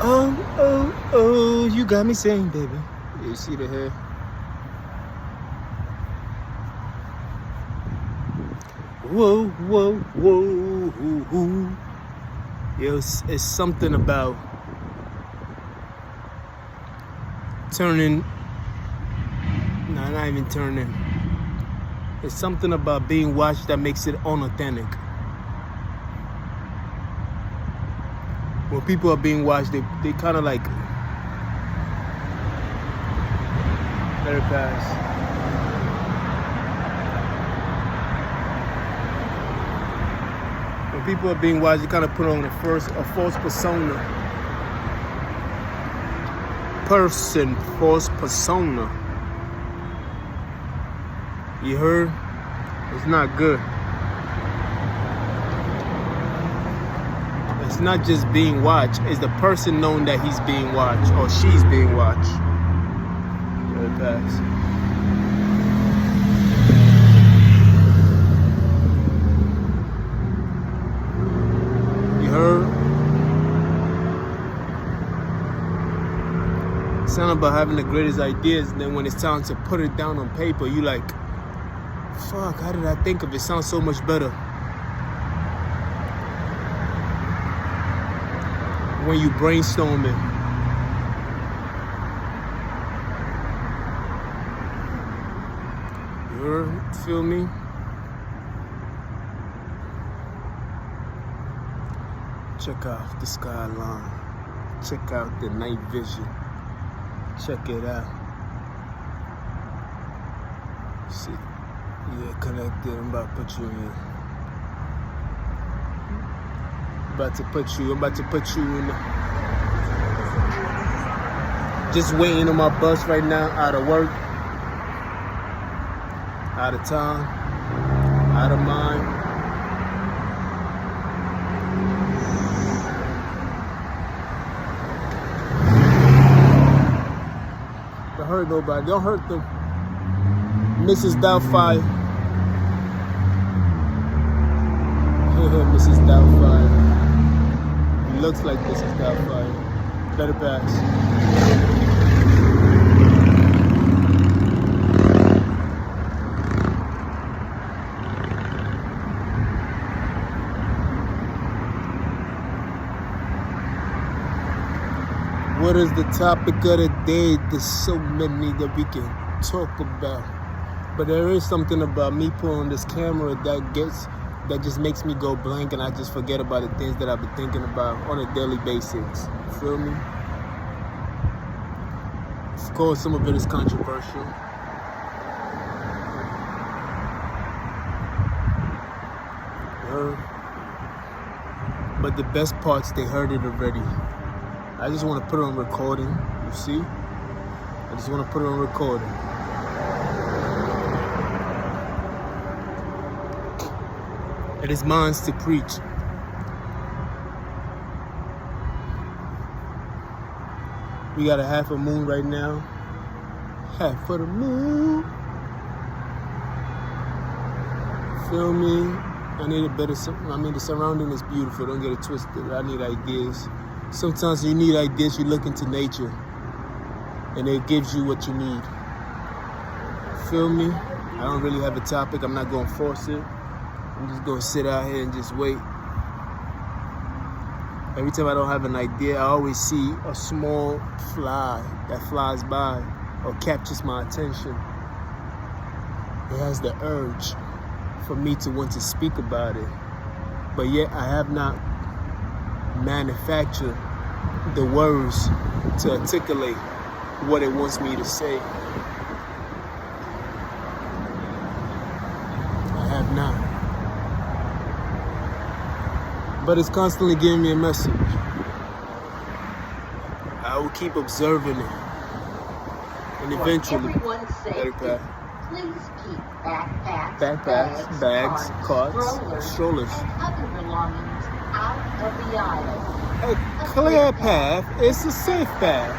Oh, you got me saying, baby. You see the hair? Whoa. Yo, it's something about turning. Nah, not even turning. It's something about being watched that makes it unauthentic. When people are being watched, they kind of like let it pass. When people are being watched, you kind of put on a false persona. False persona. You heard? It's not good. It's not just being watched. It's the person knowing that he's being watched or she's being watched. Let it pass. You heard? It's not about having the greatest ideas, and then when it's time to put it down on paper, you like, fuck, how did I think of it? It sounds so much better. When you brainstorm it. You feel me? Check out the skyline. Check out the night vision. Check it out. See. Yeah, connected. I'm about to put you in. I'm about to put you in. Just waiting on my bus right now, out of work, out of time, out of mind. Don't hurt nobody. Don't hurt them. Mrs. Doubtfire. Mrs. Doubtfire. He looks like Mrs. Doubtfire. Let it pass. What is the topic of the day? There's so many that we can talk about. But there is something about me pulling this camera that just makes me go blank, and I just forget about the things that I've been thinking about on a daily basis. Feel me? Of course, some of it is controversial. But the best parts, they heard it already. I just want to put it on recording, you see? I just want to put it on recording. It is mine to preach. We got a half a moon right now. Half of the moon. Feel me? I need the surrounding is beautiful. Don't get it twisted. I need ideas. Sometimes you need ideas, you look into nature, and it gives you what you need. Feel me? I don't really have a topic. I'm not going to force it. I'm just going to sit out here and just wait. Every time I don't have an idea, I always see a small fly that flies by or captures my attention. It has the urge for me to want to speak about it. But yet I have not manufactured the words to articulate what it wants me to say. I have not. But it's constantly giving me a message. I will keep observing it. And eventually, Please keep backpacks, bags, carts, strollers, and other belongings out of the aisle. A clear path is a safe path.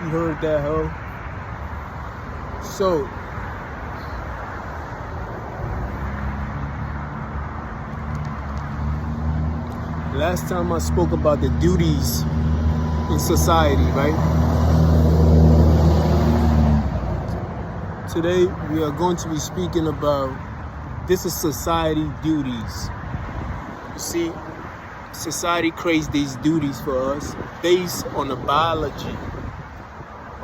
You heard that, ho? So, last time I spoke about the duties in society, right? Today we are going to be speaking about this is society duties. You see, society creates these duties for us based on the biology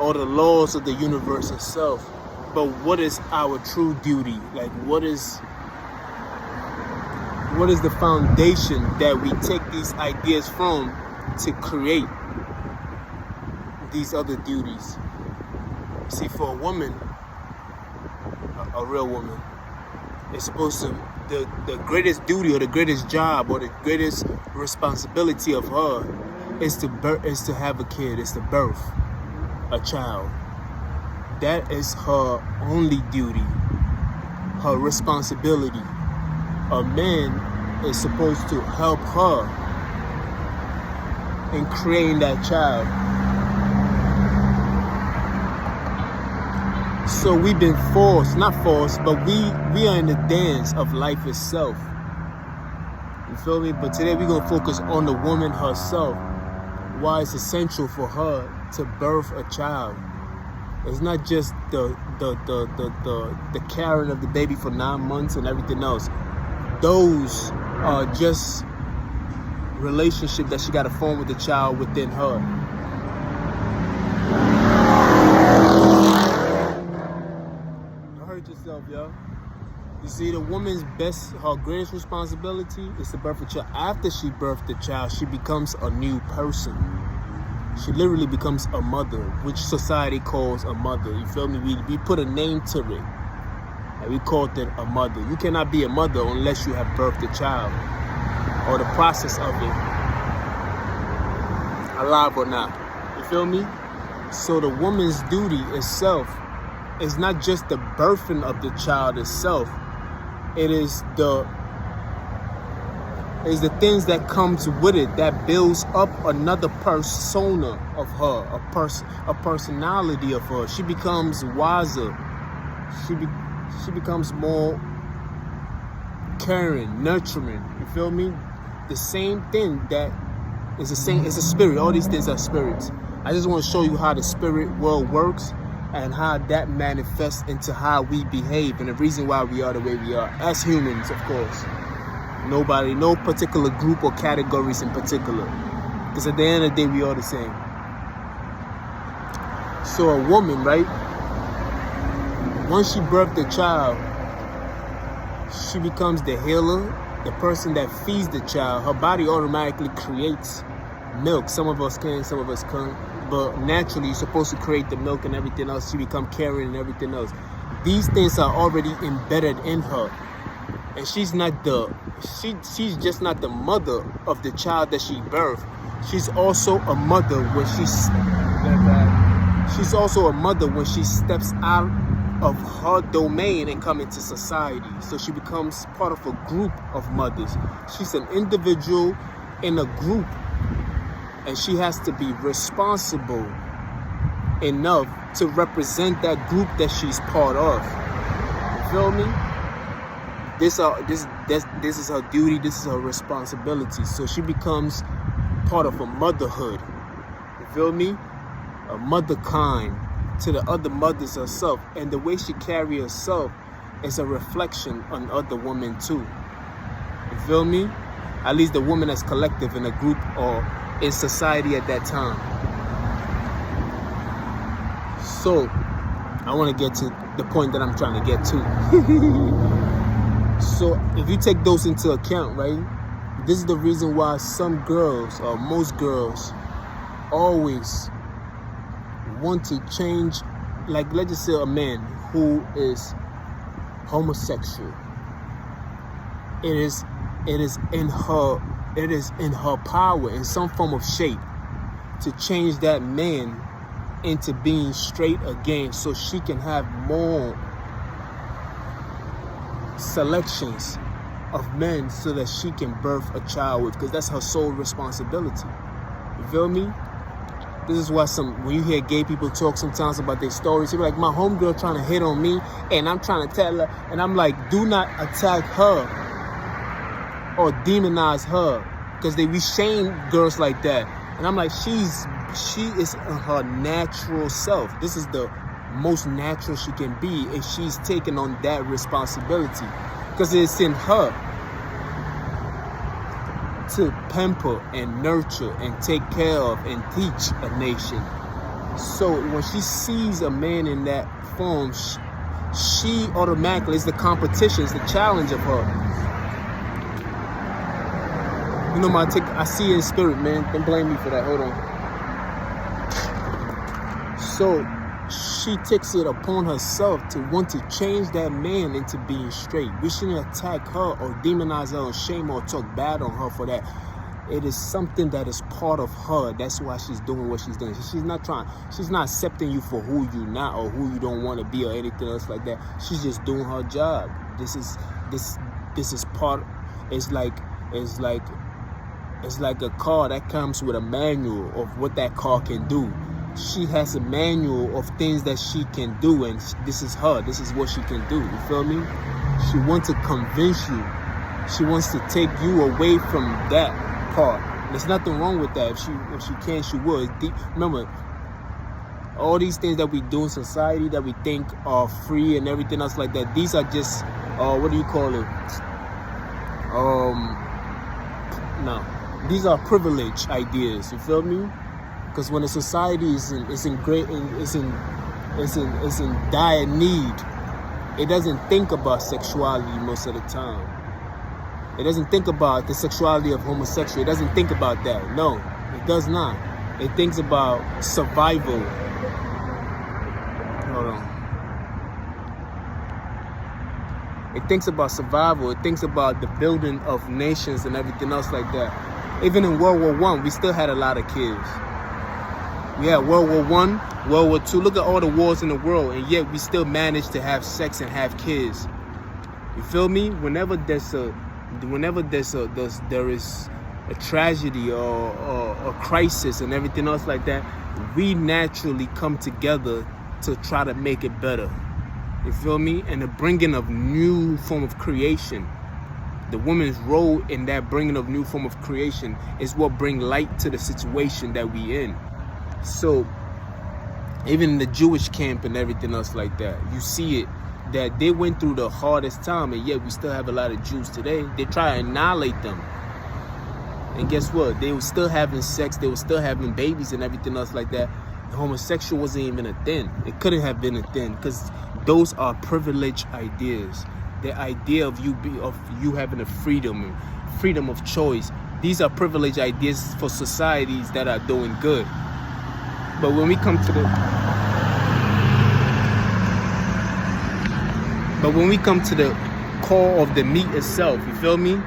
or the laws of the universe itself. But what is our true duty? Like what is the foundation that we take these ideas from to create these other duties? See, for a woman, a real woman, it's supposed to, the greatest duty or the greatest job or the greatest responsibility of her is to have a kid, is to birth a child. That is her only duty, her responsibility. A man is supposed to help her in creating that child. So we've been not forced, but we are in the dance of life itself. You feel me? But today we're gonna focus on the woman herself. Why it's essential for her to birth a child. It's not just the carrying of the baby for 9 months and everything else. Those are just relationships that she got to form with the child within her. Don't hurt yourself, yo. You see, the woman's her greatest responsibility is to birth a child. After she birthed the child, she becomes a new person. She literally becomes a mother, which society calls a mother. You feel me? We put a name to it. And we called it a mother. You cannot be a mother unless you have birthed a child. Or the process of it. Alive or not. You feel me? So the woman's duty itself is not just the birthing of the child itself. It is the things that comes with it that builds up another persona of her, a personality of her. She becomes wiser. She becomes more caring, nurturing. You feel me? The same thing that is the same. It's a spirit. All these things are spirits. I just want to show you how the spirit world works and how that manifests into how we behave and the reason why we are the way we are as humans, of course. No particular group or categories in particular. Because at the end of the day, we are the same. So a woman, right? Once she birthed the child, she becomes the healer, the person that feeds the child. Her body automatically creates milk. Some of us can, some of us can't. But naturally, you're supposed to create the milk and everything else. She becomes caring and everything else. These things are already embedded in her. And she's just not the mother of the child that she birthed. She's also a mother when she steps out of her domain and come into society. So she becomes part of a group of mothers. She's an individual in a group, and she has to be responsible enough to represent that group that she's part of. You feel me? This is her duty. This is her responsibility. So she becomes part of a motherhood. You feel me? A mother kind to the other mothers herself, and the way she carries herself is a reflection on other women too. You feel me? At least the woman as collective in a group or in society at that time. So I want to get to the point that I'm trying to get to. So if you take those into account, right, this is the reason why some girls, or most girls, always want to change. Like, let's just say a man who is homosexual. It is in her power, in some form of shape, to change that man into being straight again, so she can have more selections of men so that she can birth a child with, because that's her sole responsibility. You feel me? This is why when you hear gay people talk sometimes about their stories, they're like, my homegirl trying to hit on me and I'm trying to tell her, and I'm like, do not attack her or demonize her, because we shame girls like that. And I'm like, she's she is her natural self. This is the most natural she can be, and she's taking on that responsibility because it's in her to pamper and nurture and take care of and teach a nation. So when she sees a man in that form, she automatically is the competition, it's the challenge of her. You know, I see it in spirit, man. Don't blame me for that. Hold on. So she takes it upon herself to want to change that man into being straight. We shouldn't attack her or demonize her or shame her or talk bad on her for that. It is something that is part of her. That's why she's doing what she's doing. She's not accepting you for who you're not or who you don't want to be or anything else like that. She's just doing her job. This is part. It's like a car that comes with a manual of what that car can do. She has a manual of things that she can do, and this is her. This is what she can do. You feel me? She wants to convince you. She wants to take you away from that part. There's nothing wrong with that. If she can, she will. Remember, all these things that we do in society that we think are free and everything else like that, these are just what do you call it? No, these are privilege ideas. You feel me? Because when a society is in dire need, it doesn't think about sexuality most of the time. It doesn't think about the sexuality of homosexual. It doesn't think about that. No, it does not. It thinks about survival. Hold on. It thinks about survival. It thinks about the building of nations and everything else like that. Even in World War I, we still had a lot of kids. We had World War I, World War II. Look at all the wars in the world, and yet we still managed to have sex and have kids. You feel me? Whenever there is a tragedy or a crisis and everything else like that, we naturally come together to try to make it better. You feel me? And the bringing of new form of creation. The woman's role in that bringing of new form of creation is what bring light to the situation that we in. So even in the Jewish camp and everything else like that, you see it, that they went through the hardest time, and yet we still have a lot of Jews today. They try to annihilate them. And guess what? They were still having sex. They were still having babies and everything else like that. The homosexual wasn't even a thing. It couldn't have been a thing because those are privileged ideas. The idea of you having a freedom of choice. These are privileged ideas for societies that are doing good. But when we come to the core of the meat itself, you feel me?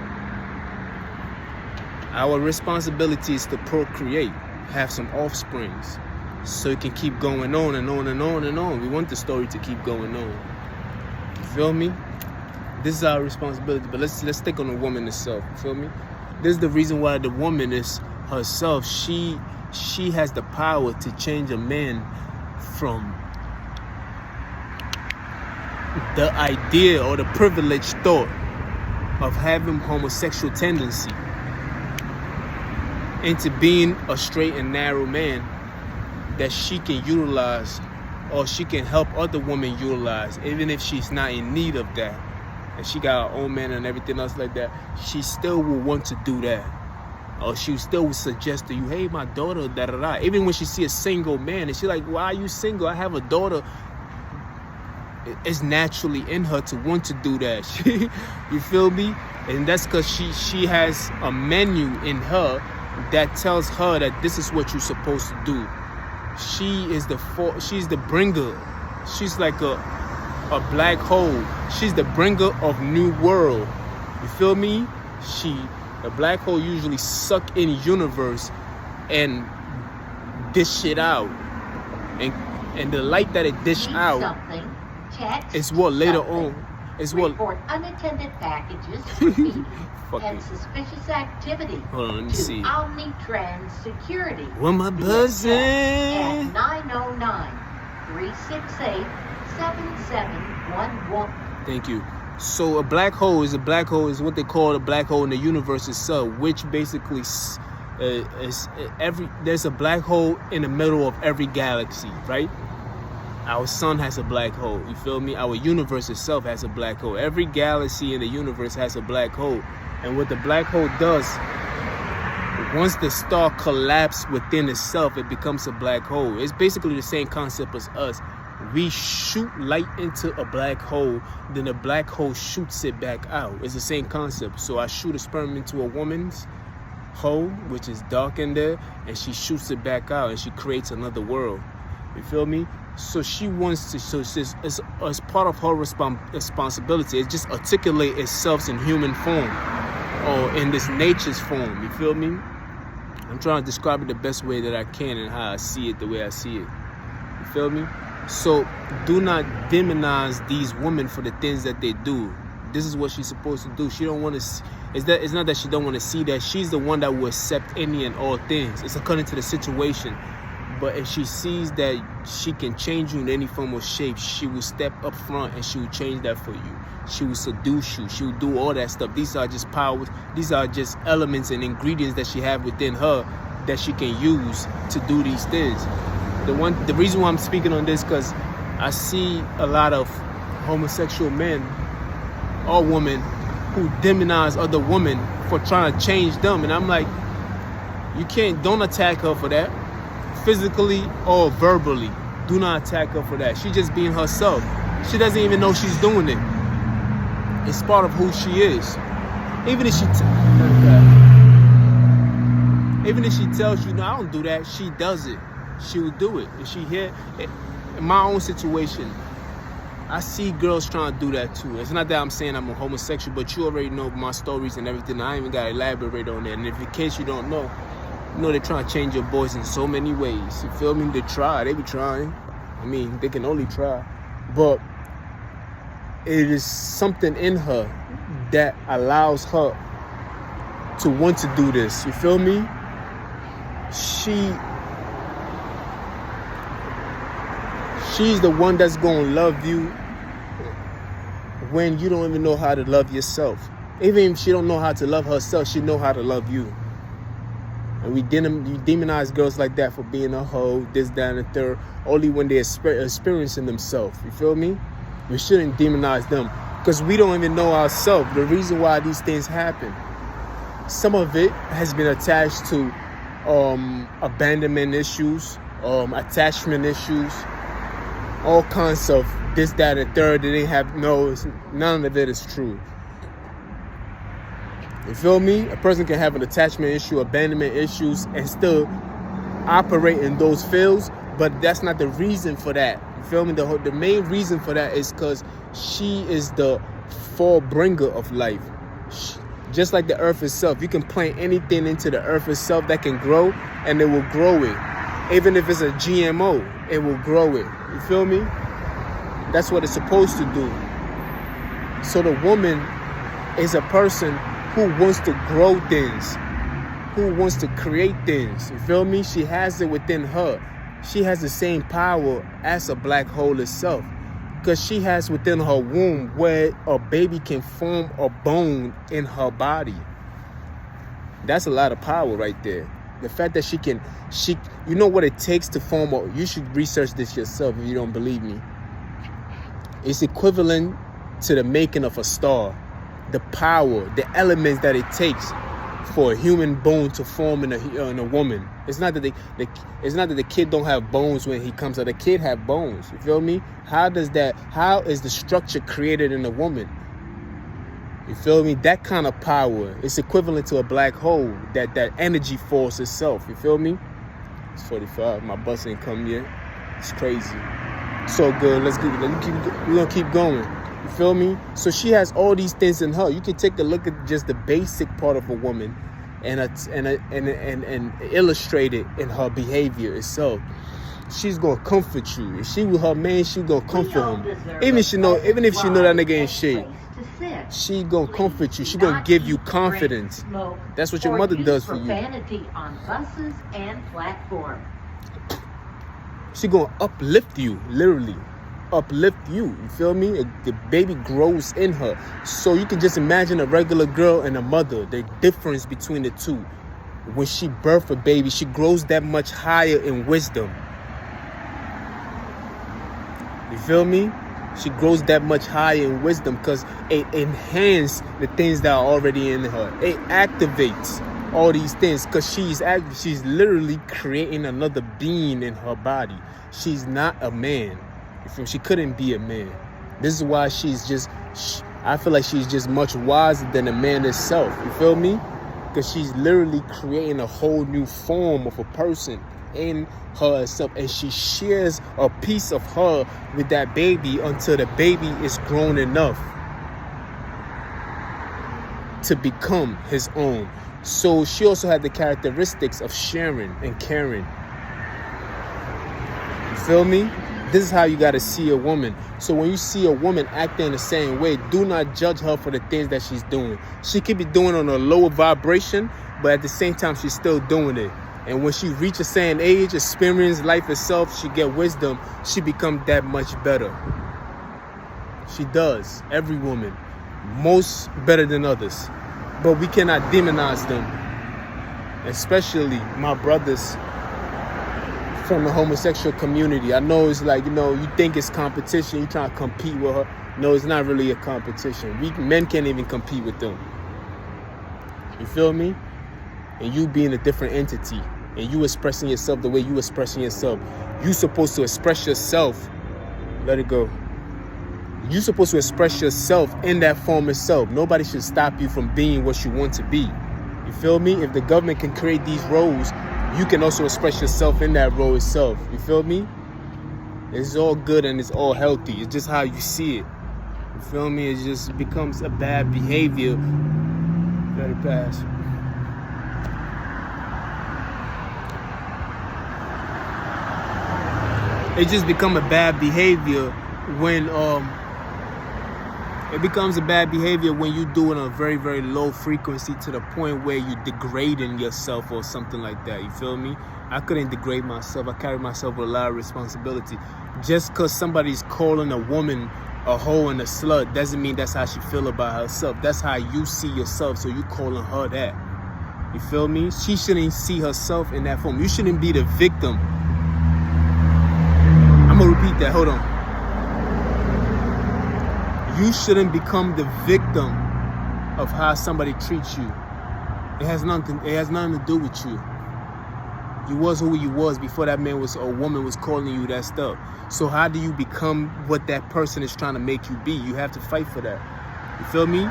Our responsibility is to procreate, have some offsprings, so it can keep going on and on and on and on. We want the story to keep going on. You feel me? This is our responsibility. But let's stick on the woman herself. You feel me? This is the reason why the woman is herself. She has the power to change a man from the idea or the privileged thought of having homosexual tendency into being a straight and narrow man that she can utilize, or she can help other women utilize, even if she's not in need of that, and she got her own man and everything else like that. She still will want to do that, or she still will suggest to you, hey, my daughter, da da da. Even when she see a single man and she's like, why are you single? I have a daughter. It's naturally in her to want to do that. You feel me? And that's because she has a menu in her that tells her that this is what you're supposed to do. She's the bringer. She's like a black hole. She's the bringer of new world. You feel me? A black hole usually suck in universe and dish shit out. And the light that it dish out is what later on is what report unattended packages repeated and suspicious activity. Hold on, let me see. Omnitrans Security. What am I buzzing? At 909-368-7711. Thank you. So a black hole is what they call a black hole in the universe itself, which basically There's a black hole in the middle of every galaxy, right? Our sun has a black hole, you feel me? Our universe itself has a black hole. Every galaxy in the universe has a black hole. And what the black hole does, once the star collapses within itself, it becomes a black hole. It's basically the same concept as us. We shoot light into a black hole, then the black hole shoots it back out. It's the same concept. So I shoot a sperm into a woman's hole, which is dark in there, and she shoots it back out, and she creates another world. You feel me? So she wants to, so it's as part of her responsibility, it just articulate itself in human form or in this nature's form. You feel me? I'm trying to describe it the best way that I can and how I see it, the way I see it. You feel me? So do not demonize these women for the things that they do. This is what she's supposed to do. She don't want to. It's not that she don't want to see that. She's the one that will accept any and all things. It's according to the situation. But if she sees that she can change you in any form or shape, she will step up front and she will change that for you. She will seduce you. She will do all that stuff. These are just powers. These are just elements and ingredients that she have within her that she can use to do these things. The reason why I'm speaking on this, because I see a lot of homosexual men or women who demonize other women for trying to change them. And I'm like, don't attack her for that. Physically or verbally, do not attack her for that. She's just being herself. She doesn't even know she's doing it. It's part of who she is. Even if she tells you, no, I don't do that, she does it. She will do it. If she here, in my own situation, I see girls trying to do that too. It's not that I'm saying I'm a homosexual, but you already know my stories and everything. I ain't even got to elaborate on that. And if in case you don't know, you know they're trying to change your boys in so many ways. You feel me? They try. They be trying. I mean, they can only try. But it is something in her that allows her to want to do this. You feel me? She's the one that's going to love you when you don't even know how to love yourself. Even if she don't know how to love herself, she know how to love you. And we demonize girls like that for being a hoe, this, that, and the third, only when they're experiencing themselves. You feel me? We shouldn't demonize them because we don't even know ourselves. The reason why these things happen. Some of it has been attached to abandonment issues, attachment issues, all kinds of this, that, and the third. They didn't have none of it is true. You feel me? A person can have an attachment issue, abandonment issues, and still operate in those fields, but that's not the reason for that. You feel me? The main reason for that is because she is the forebringer of life. Just like the earth itself, you can plant anything into the earth itself that can grow, and it will grow it. Even if it's a GMO, it will grow it. You feel me? That's what it's supposed to do. So the woman is a person who wants to grow things, who wants to create things. You feel me? She has it within her. She has the same power as a black hole itself, because she has within her womb where a baby can form a bone in her body. That's a lot of power right there. The fact that you know what it takes to form you should research this yourself if you don't believe me. It's equivalent to the making of a star. The power, the elements that it takes for a human bone to form in a woman. It's not that the kid don't have bones when he comes out. The kid have bones. You feel me? How is the structure created in a woman? You feel me? That kind of power is equivalent to a black hole. That energy force itself. You feel me? It's 45. My bus ain't come yet. It's crazy. So good. We're gonna keep going. You feel me? So she has all these things in her. You can take a look at just the basic part of a woman and illustrate it in her behavior itself. She's gonna comfort you. If she with her man, she gonna comfort him. Even if she know that nigga ain't shit, she gonna comfort you. She gonna give you confidence. That's what your mother does for you. Profanity on buses and platforms. She gonna uplift you, literally. Uplift you. You feel me? The baby grows in her. So you can just imagine a regular girl and a mother, the difference between the two. when she births a baby, she grows that much higher in wisdom. You feel me? She grows that much higher in wisdom because it enhances the things that are already in her. It activates all these things because she's literally creating another being in her body. She's not a man. You feel me? She couldn't be a man. This is why I feel like she's just much wiser than a man itself. You feel me? Because she's literally creating a whole new form of a person in herself, and she shares a piece of her with that baby until the baby is grown enough to become his own. So she also had the characteristics of sharing and caring. You feel me? This is how you got to see a woman. So when you see a woman acting the same way, do not judge her for the things that she's doing. She could be doing on a lower vibration, but at the same time, she's still doing it. And when she reaches a certain age, experience life itself, she get wisdom, she becomes that much better. She does. Every woman. Most better than others. But we cannot demonize them. Especially my brothers from the homosexual community. I know it's like, you think it's competition, you trying to compete with her. No, it's not really a competition. Men can't even compete with them. You feel me? And you being a different entity, and you expressing yourself the way you expressing yourself. You supposed to express yourself. Let it go. You supposed to express yourself in that form itself. Nobody should stop you from being what you want to be. You feel me? If the government can create these roles, you can also express yourself in that role itself. You feel me? It's all good and it's all healthy. It's just how you see it. You feel me? It just becomes a bad behavior. Let it pass. It just become a bad behavior when it becomes a bad behavior when you do it on a very, very low frequency to the point where you're degrading yourself or something like that. You feel me? I couldn't degrade myself. I carry myself with a lot of responsibility. Just because somebody's calling a woman a hoe and a slut doesn't mean that's how she feel about herself. That's how you see yourself, so you calling her that. You feel me? She shouldn't see herself in that form. You shouldn't be the victim. I'm gonna repeat that. Hold on. You shouldn't become the victim of how somebody treats you. It has nothing to do with you. You was who you was before that man or woman was calling you that stuff. So how do you become what that person is trying to make you be? You have to fight for that. You feel me?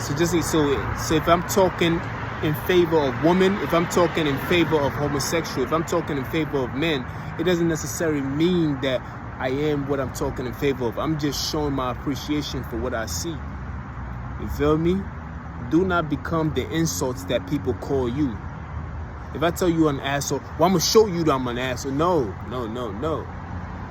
So if I'm talking in favor of women, if I'm talking in favor of homosexual, if I'm talking in favor of men, it doesn't necessarily mean that I am what I'm talking in favor of. I'm just showing my appreciation for what I see. You feel me? Do not become the insults that people call you. If I tell you an asshole, well, I'm going to show you that I'm an asshole. No.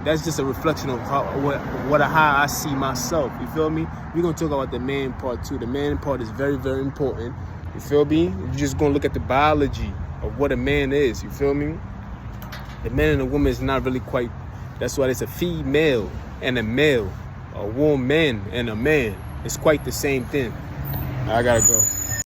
That's just a reflection of how I see myself. You feel me? We're going to talk about the man part too. The man part is very, very important. You feel me? You're just going to look at the biology of what a man is. You feel me? The man and the woman is not really quite. That's why it's a female and a male. A woman and a man. It's quite the same thing. I gotta go.